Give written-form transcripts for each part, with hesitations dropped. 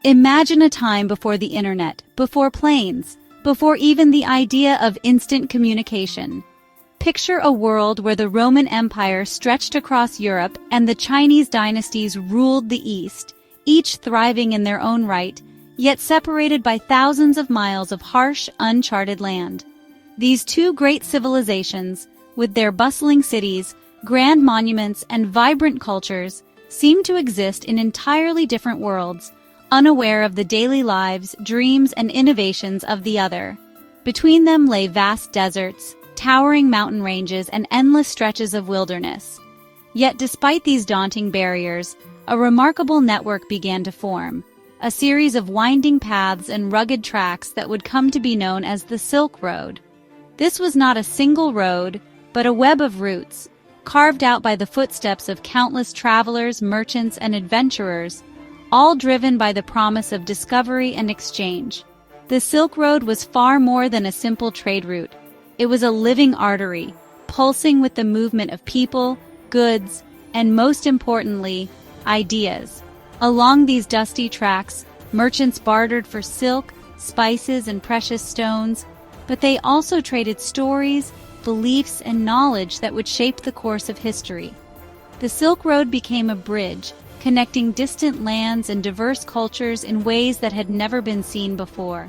Imagine a time before the internet, before planes, before even the idea of instant communication. Picture a world where the Roman Empire stretched across Europe and the Chinese dynasties ruled the East, each thriving in their own right, yet separated by thousands of miles of harsh, uncharted land. These two great civilizations, with their bustling cities, grand monuments, and vibrant cultures, seemed to exist in entirely different worlds, unaware of the daily lives, dreams, and innovations of the other. Between them lay vast deserts, towering mountain ranges, and endless stretches of wilderness. Yet despite these daunting barriers, a remarkable network began to form, a series of winding paths and rugged tracks that would come to be known as the Silk Road. This was not a single road, but a web of routes, carved out by the footsteps of countless travelers, merchants, and adventurers, all driven by the promise of discovery and exchange. The Silk Road was far more than a simple trade route. It was a living artery, pulsing with the movement of people, goods, and most importantly, ideas. Along these dusty tracks, merchants bartered for silk, spices, and precious stones, but they also traded stories, beliefs, and knowledge that would shape the course of history. The Silk Road became a bridge, connecting distant lands and diverse cultures in ways that had never been seen before.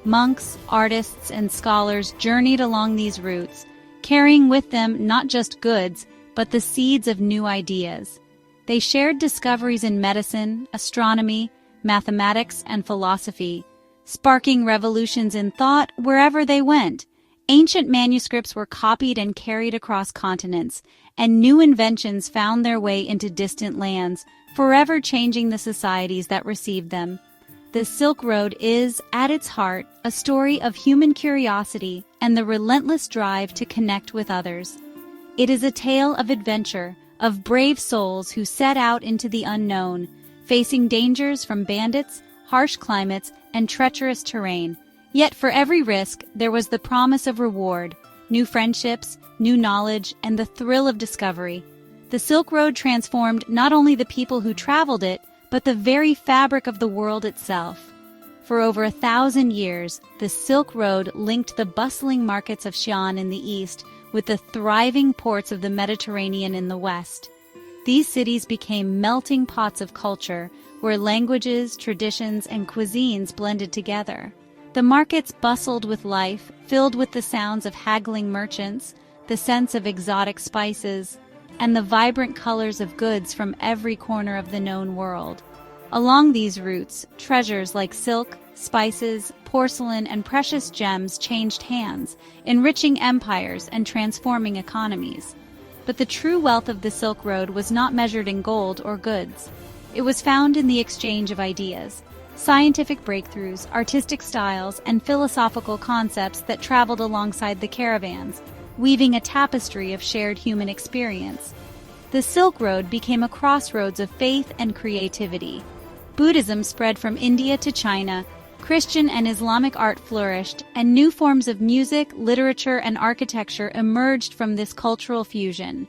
Monks, artists, and scholars journeyed along these routes, carrying with them not just goods, but the seeds of new ideas. They shared discoveries in medicine, astronomy, mathematics, and philosophy, sparking revolutions in thought wherever they went. Ancient manuscripts were copied and carried across continents, and new inventions found their way into distant lands, forever changing the societies that received them. The Silk Road is, at its heart, a story of human curiosity and the relentless drive to connect with others. It is a tale of adventure, of brave souls who set out into the unknown, facing dangers from bandits, harsh climates, and treacherous terrain. Yet for every risk, there was the promise of reward, new friendships, new knowledge, and the thrill of discovery. The Silk Road transformed not only the people who traveled it, but the very fabric of the world itself. For over 1,000 years, the Silk Road linked the bustling markets of Xi'an in the east with the thriving ports of the Mediterranean in the west. These cities became melting pots of culture, where languages, traditions, and cuisines blended together. The markets bustled with life, filled with the sounds of haggling merchants, the scents of exotic spices, and the vibrant colors of goods from every corner of the known world. Along these routes, treasures like silk, spices, porcelain, and precious gems changed hands, enriching empires and transforming economies. But the true wealth of the Silk Road was not measured in gold or goods. It was found in the exchange of ideas, scientific breakthroughs, artistic styles, and philosophical concepts that traveled alongside the caravans, weaving a tapestry of shared human experience. The Silk Road became a crossroads of faith and creativity. Buddhism spread from India to China, Christian and Islamic art flourished, and new forms of music, literature, and architecture emerged from this cultural fusion.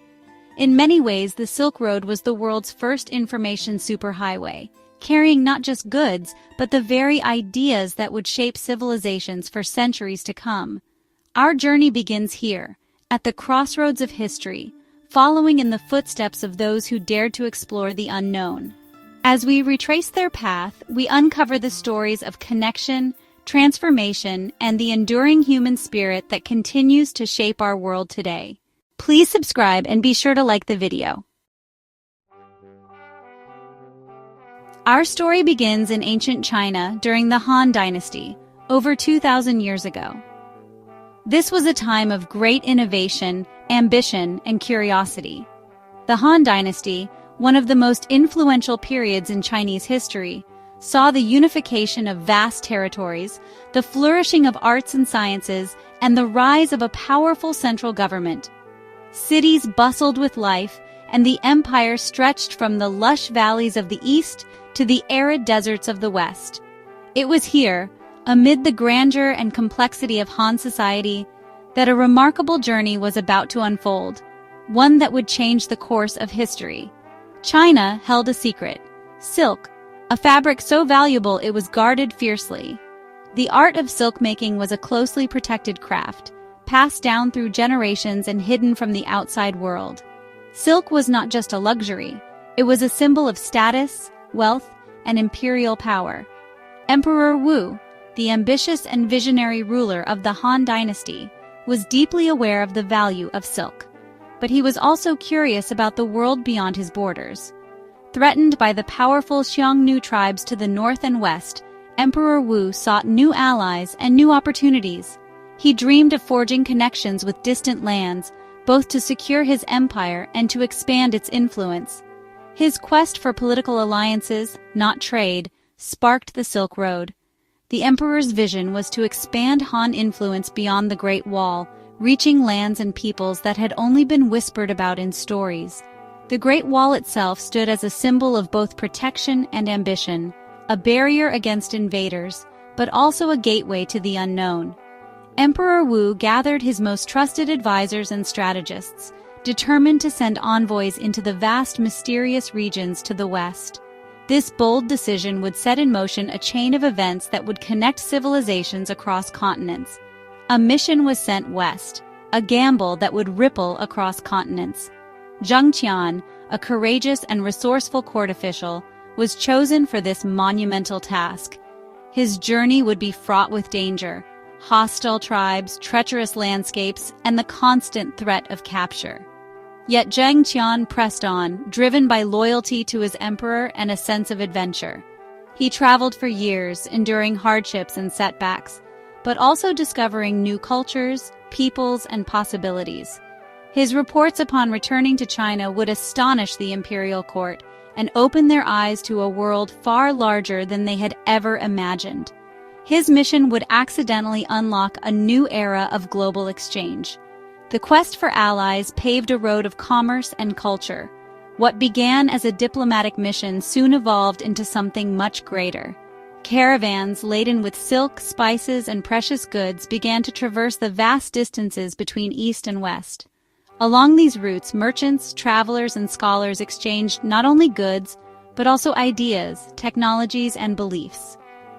In many ways, the Silk Road was the world's first information superhighway, carrying not just goods, but the very ideas that would shape civilizations for centuries to come. Our journey begins here, at the crossroads of history, following in the footsteps of those who dared to explore the unknown. As we retrace their path, we uncover the stories of connection, transformation, and the enduring human spirit that continues to shape our world today. Please subscribe and be sure to like the video. Our story begins in ancient China during the Han Dynasty, over 2,000 years ago. This was a time of great innovation, ambition, and curiosity. The Han Dynasty, one of the most influential periods in Chinese history, saw the unification of vast territories, the flourishing of arts and sciences, and the rise of a powerful central government. Cities bustled with life, and the empire stretched from the lush valleys of the east to the arid deserts of the west. It was here, amid the grandeur and complexity of Han society, that a remarkable journey was about to unfold, one that would change the course of history. China held a secret: silk, a fabric so valuable it was guarded fiercely. The art of silk making was a closely protected craft, passed down through generations and hidden from the outside world. Silk was not just a luxury, it was a symbol of status, wealth, and imperial power. Emperor Wu, the ambitious and visionary ruler of the Han Dynasty, was deeply aware of the value of silk. But he was also curious about the world beyond his borders. Threatened by the powerful Xiongnu tribes to the north and west, Emperor Wu sought new allies and new opportunities. He dreamed of forging connections with distant lands, both to secure his empire and to expand its influence. His quest for political alliances, not trade, sparked the Silk Road. The emperor's vision was to expand Han influence beyond the Great Wall, reaching lands and peoples that had only been whispered about in stories. The Great Wall itself stood as a symbol of both protection and ambition, a barrier against invaders, but also a gateway to the unknown. Emperor Wu gathered his most trusted advisors and strategists, determined to send envoys into the vast mysterious regions to the west. This bold decision would set in motion a chain of events that would connect civilizations across continents. A mission was sent west, a gamble that would ripple across continents. Zhang Qian, a courageous and resourceful court official, was chosen for this monumental task. His journey would be fraught with danger, hostile tribes, treacherous landscapes, and the constant threat of capture. Yet Zhang Qian pressed on, driven by loyalty to his emperor and a sense of adventure. He traveled for years, enduring hardships and setbacks, but also discovering new cultures, peoples, and possibilities. His reports upon returning to China would astonish the imperial court and open their eyes to a world far larger than they had ever imagined. His mission would accidentally unlock a new era of global exchange. The quest for allies paved a road of commerce and culture. What began as a diplomatic mission soon evolved into something much greater. Caravans laden with silk, spices, and precious goods began to traverse the vast distances between East and West. Along these routes, merchants, travelers, and scholars exchanged not only goods, but also ideas, technologies, and beliefs.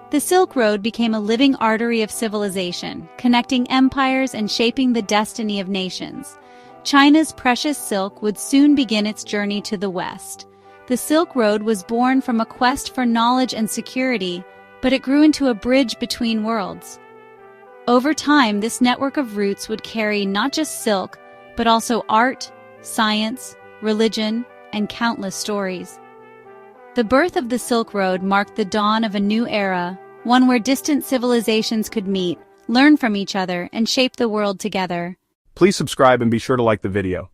The Silk Road became a living artery of civilization, connecting empires and shaping the destiny of nations. China's precious silk would soon begin its journey to the West. The Silk Road was born from a quest for knowledge and security, but it grew into a bridge between worlds. Over time, this network of routes would carry not just silk, but also art, science, religion, and countless stories. The birth of the Silk Road marked the dawn of a new era, one where distant civilizations could meet, learn from each other, and shape the world together. Please subscribe and be sure to like the video.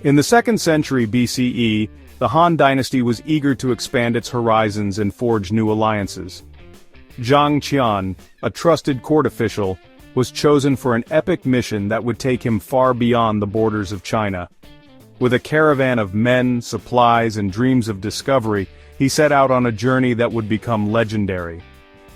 In the 2nd century BCE, the Han Dynasty was eager to expand its horizons and forge new alliances. Zhang Qian, a trusted court official, was chosen for an epic mission that would take him far beyond the borders of China. With a caravan of men, supplies, and dreams of discovery, he set out on a journey that would become legendary.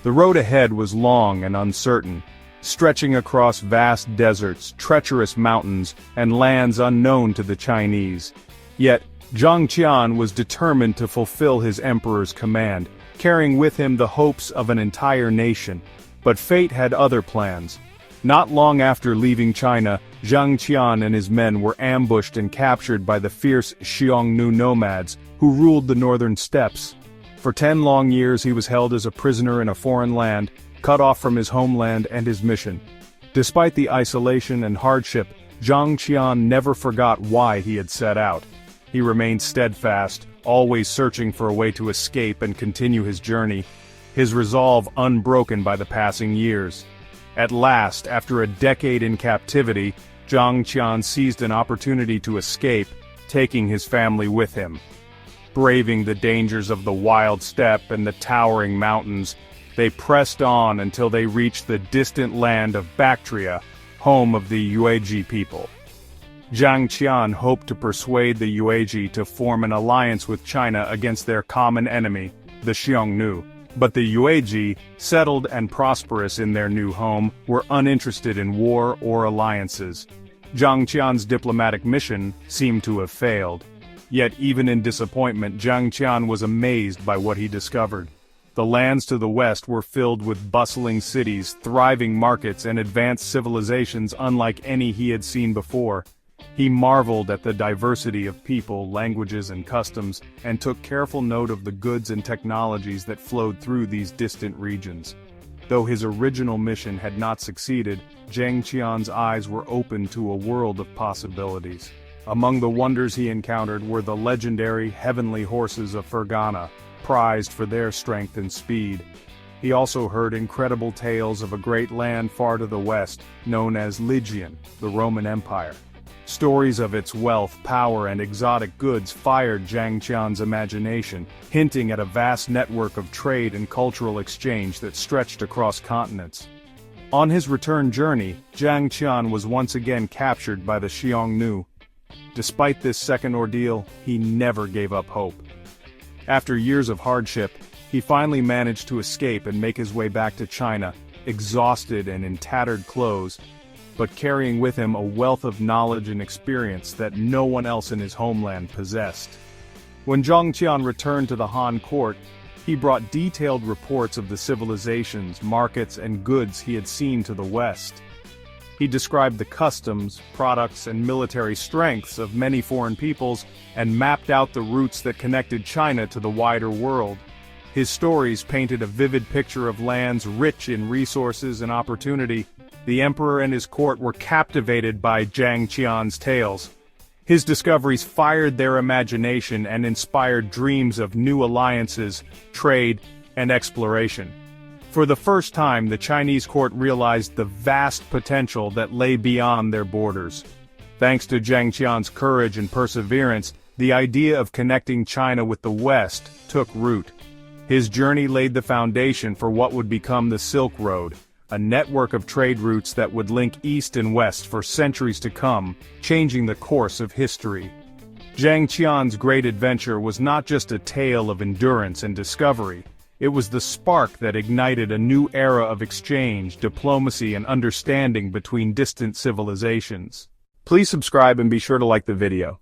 The road ahead was long and uncertain, stretching across vast deserts, treacherous mountains, and lands unknown to the Chinese. Yet, Zhang Qian was determined to fulfill his emperor's command, carrying with him the hopes of an entire nation. But fate had other plans. Not long after leaving China, Zhang Qian and his men were ambushed and captured by the fierce Xiongnu nomads, who ruled the northern steppes. For 10 long years he was held as a prisoner in a foreign land, cut off from his homeland and his mission. Despite the isolation and hardship, Zhang Qian never forgot why he had set out. He remained steadfast, always searching for a way to escape and continue his journey, his resolve unbroken by the passing years. At last, after a decade in captivity, Zhang Qian seized an opportunity to escape, taking his family with him. Braving the dangers of the wild steppe and the towering mountains, they pressed on until they reached the distant land of Bactria, home of the Yuezhi people. Zhang Qian hoped to persuade the Yuezhi to form an alliance with China against their common enemy, the Xiongnu. But the Yuezhi, settled and prosperous in their new home, were uninterested in war or alliances. Zhang Qian's diplomatic mission seemed to have failed. Yet even in disappointment, Zhang Qian was amazed by what he discovered. The lands to the west were filled with bustling cities, thriving markets, and advanced civilizations unlike any he had seen before. He marveled at the diversity of people, languages, and customs, and took careful note of the goods and technologies that flowed through these distant regions. Though his original mission had not succeeded, Zhang Qian's eyes were open to a world of possibilities. Among the wonders he encountered were the legendary heavenly horses of Fergana, prized for their strength and speed. He also heard incredible tales of a great land far to the west, known as Xi'an, the Roman Empire. Stories of its wealth, power, and exotic goods fired Zhang Qian's imagination, hinting at a vast network of trade and cultural exchange that stretched across continents. On his return journey, Zhang Qian was once again captured by the Xiongnu. Despite this second ordeal, he never gave up hope. After years of hardship, he finally managed to escape and make his way back to China, exhausted and in tattered clothes, but carrying with him a wealth of knowledge and experience that no one else in his homeland possessed. When Zhang Qian returned to the Han court, he brought detailed reports of the civilizations, markets, and goods he had seen to the west. He described the customs, products, and military strengths of many foreign peoples and mapped out the routes that connected China to the wider world. His stories painted a vivid picture of lands rich in resources and opportunity. The emperor and his court were captivated by Zhang Qian's tales. His discoveries fired their imagination and inspired dreams of new alliances, trade, and exploration. For the first time, the Chinese court realized the vast potential that lay beyond their borders. Thanks to Zhang Qian's courage and perseverance, the idea of connecting China with the West took root. His journey laid the foundation for what would become the Silk Road, a network of trade routes that would link East and West for centuries to come, changing the course of history. Zhang Qian's great adventure was not just a tale of endurance and discovery. It was the spark that ignited a new era of exchange, diplomacy, and understanding between distant civilizations. Please subscribe and be sure to like the video.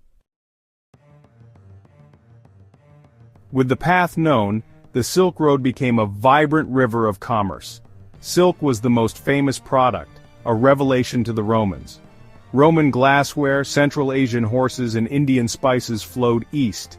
With the path known, the Silk Road became a vibrant river of commerce. Silk was the most famous product, a revelation to the Romans. Roman glassware, Central Asian horses, and Indian spices flowed east.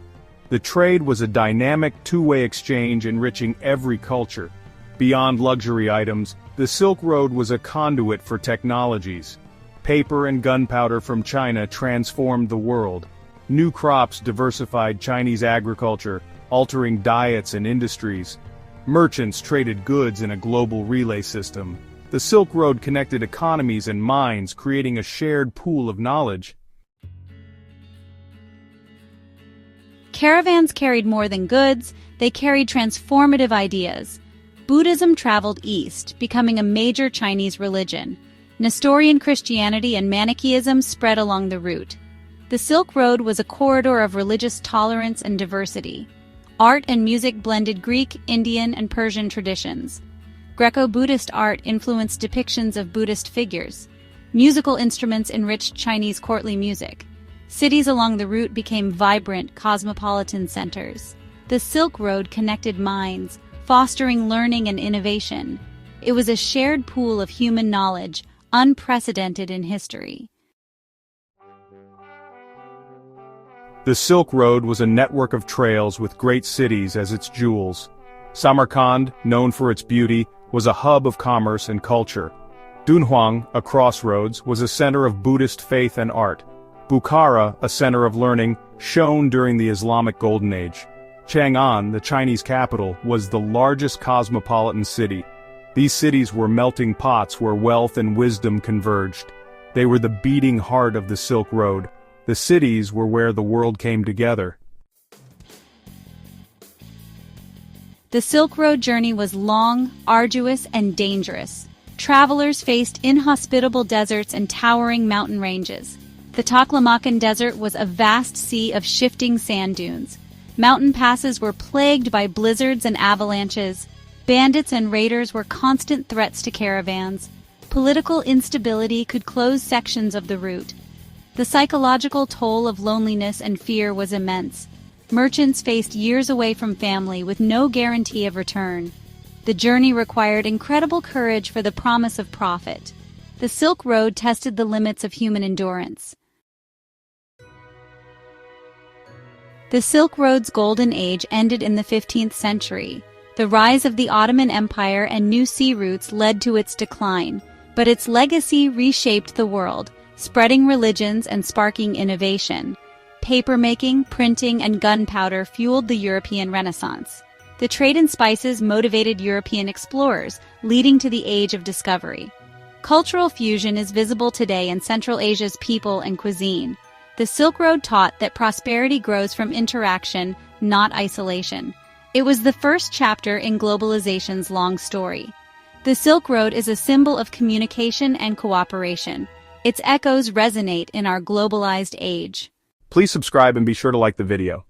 The trade was a dynamic two-way exchange enriching every culture. Beyond luxury items, the Silk Road was a conduit for technologies. Paper and gunpowder from China transformed the world. New crops diversified Chinese agriculture, altering diets and industries. Merchants traded goods in a global relay system. The Silk Road connected economies and minds, creating a shared pool of knowledge. Caravans carried more than goods, they carried transformative ideas. Buddhism traveled east, becoming a major Chinese religion. Nestorian Christianity and Manichaeism spread along the route. The Silk Road was a corridor of religious tolerance and diversity. Art and music blended Greek, Indian, and Persian traditions. Greco-Buddhist art influenced depictions of Buddhist figures. Musical instruments enriched Chinese courtly music. Cities along the route became vibrant, cosmopolitan centers. The Silk Road connected minds, fostering learning and innovation. It was a shared pool of human knowledge, unprecedented in history. The Silk Road was a network of trails with great cities as its jewels. Samarkand, known for its beauty, was a hub of commerce and culture. Dunhuang, a crossroads, was a center of Buddhist faith and art. Bukhara, a center of learning, shone during the Islamic Golden Age. Chang'an, the Chinese capital, was the largest cosmopolitan city. These cities were melting pots where wealth and wisdom converged. They were the beating heart of the Silk Road. The cities were where the world came together. The Silk Road journey was long, arduous, and dangerous. Travelers faced inhospitable deserts and towering mountain ranges. The Taklamakan Desert was a vast sea of shifting sand dunes. Mountain passes were plagued by blizzards and avalanches. Bandits and raiders were constant threats to caravans. Political instability could close sections of the route. The psychological toll of loneliness and fear was immense. Merchants faced years away from family with no guarantee of return. The journey required incredible courage for the promise of profit. The Silk Road tested the limits of human endurance. The Silk Road's golden age ended in the 15th century. The rise of the Ottoman Empire and new sea routes led to its decline, but its legacy reshaped the world, spreading religions and sparking innovation. Papermaking, printing, and gunpowder fueled the European Renaissance. The trade in spices motivated European explorers, leading to the Age of Discovery. Cultural fusion is visible today in Central Asia's people and cuisine. The Silk Road taught that prosperity grows from interaction, not isolation. It was the first chapter in globalization's long story. The Silk Road is a symbol of communication and cooperation. Its echoes resonate in our globalized age. Please subscribe and be sure to like the video.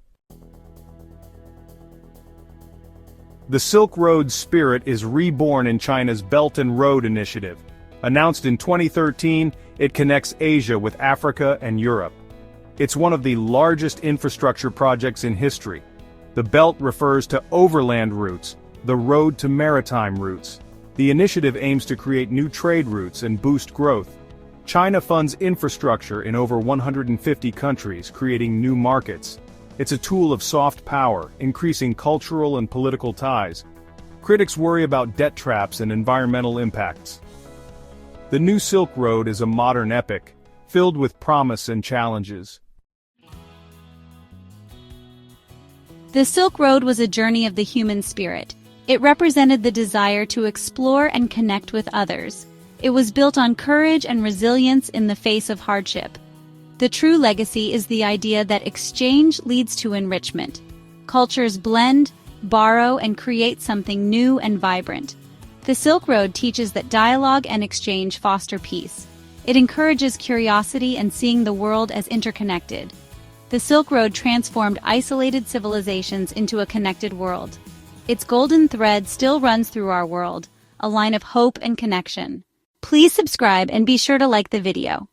The Silk Road spirit is reborn in China's Belt and Road Initiative. Announced in 2013, it connects Asia with Africa and Europe. It's one of the largest infrastructure projects in history. The Belt refers to overland routes, the road to maritime routes. The initiative aims to create new trade routes and boost growth. China funds infrastructure in over 150 countries, creating new markets. It's a tool of soft power, increasing cultural and political ties. Critics worry about debt traps and environmental impacts. The New Silk Road is a modern epic, filled with promise and challenges. The Silk Road was a journey of the human spirit. It represented the desire to explore and connect with others. It was built on courage and resilience in the face of hardship. The true legacy is the idea that exchange leads to enrichment. Cultures blend, borrow, and create something new and vibrant. The Silk Road teaches that dialogue and exchange foster peace. It encourages curiosity and seeing the world as interconnected. The Silk Road transformed isolated civilizations into a connected world. Its golden thread still runs through our world, a line of hope and connection. Please subscribe and be sure to like the video.